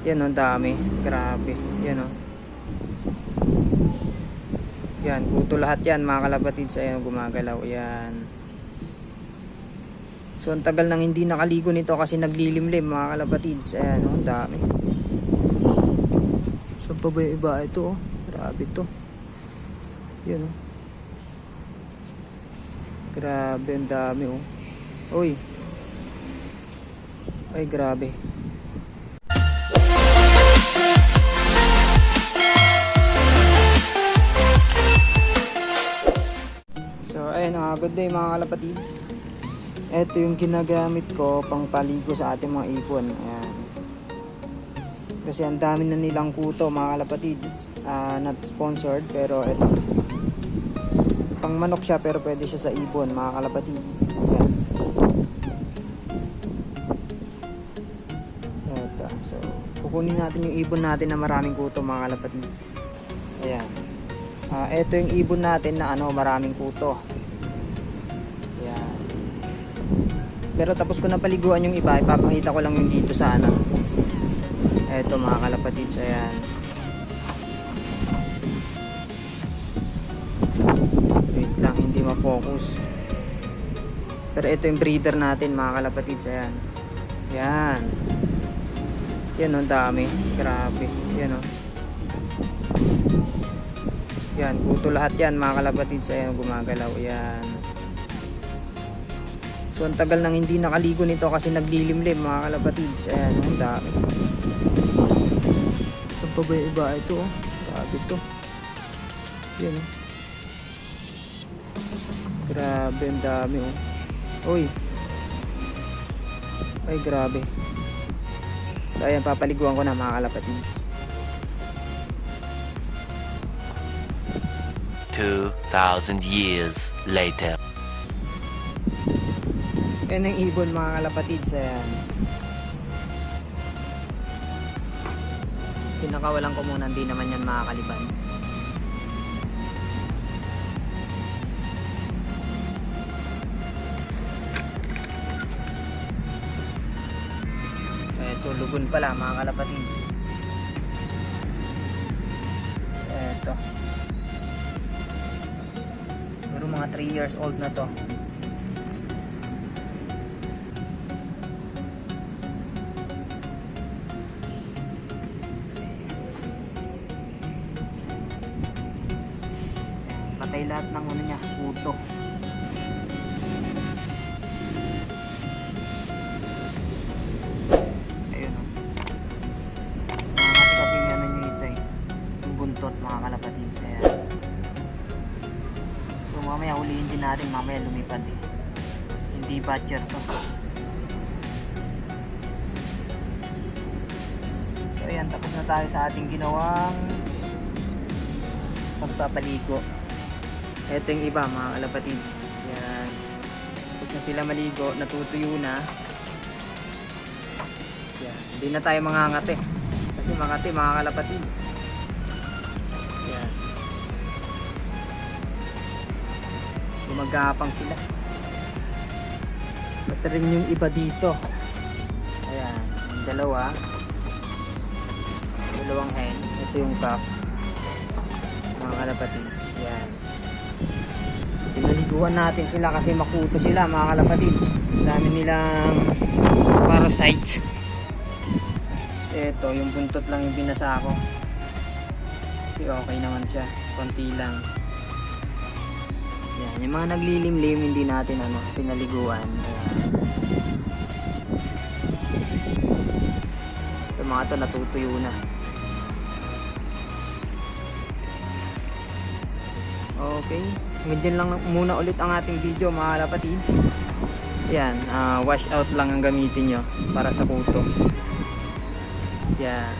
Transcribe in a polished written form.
Yan o, dami. Grabe. Yan o. Yan, kuto lahat yan mga kalapatids. Ayan, gumagalaw. Yan. So, ang tagal nang hindi nakaligo nito kasi naglilimlim mga kalapatids. Ayan o, dami. Saan pa ba yung iba? Ito o. Grabe to. Yan o. Grabe, ang dami o. Uy. Ay, grabe. So, ayun, good day mga kalapatids. Ito yung ginagamit ko pang paligo sa ating mga ipon. Ayan. Kasi ang dami na nilang kuto mga kalapatids. Not sponsored, pero ito. Pang manok siya, pero pwede siya sa ibon mga kalapatids. Ayan. Ito. So, kukunin natin yung ibon natin na maraming kuto mga kalapatids. Ayan. Ito yung ibon natin na maraming kuto. Ayan. Pero tapos ko na paliguan yung iba, ipapakita ko lang yung dito sa Ito mga kalapatids, ayan. Wait lang, hindi ma-focus. Pero ito yung breeder natin mga kalapatids, ayan. Ayan. Yan o, dami. Grabe. Yan o. Yan, kuto lahat yan mga kalapatids. Ayan, gumagalaw. Yan. So, ang tagal nang hindi nakaligo nito kasi naglilimlim mga kalapatids. Ayan, ang dami. Saan pa ba yung iba? Ito o. Grabe to. Yan o. Grabe, ang dami o. Uy. Ay, grabe. So, ayan, papaliguan ko na mga kalapatids. 2,000 years later. Yan ang ibon mga kalapatids. Ayan. Pinakawalan ko muna, hindi naman yan makakaliban. Ito, lugon pala mga kalapatids. Ito. Pero mga 3 years old na to. Patay lahat ng niya, puto. Ayun o. Nakakati kasi yung nyo ito eh. Yung buntot mga kalapatids. Ayan. So mamaya huliin din natin, mamaya lumipad eh. Hindi butcher to. So ayan, tapos na tayo sa ating ginawang pagpapaligo. Ito yung iba mga kalapatids. Yan. Tapos na sila maligo, natutuyo na. Yan. Hindi na tayo mangangati. Kasi mangati mga kalapatids. Yan. Gumagapang sila. Ito rin yung iba dito. Ayan. Yung dalawa. Dalawang hen. Ito yung cock. Mga kalapatids. Yan. Pinaliguan natin sila kasi makuto sila mga kalapatids. Dami nilang parasites. So ito, yung buntot lang yung binasa ko. Kasi okay naman siya. Konti lang. Yan, yung mga naglilimlim hindi natin pinaliguan. Ayan. Ito mga to natutuyo na. Okay, ganyan lang muna ulit ang ating video mga kalapatids. Yan, wash out lang ang gamitin nyo para sa kuto. Yan.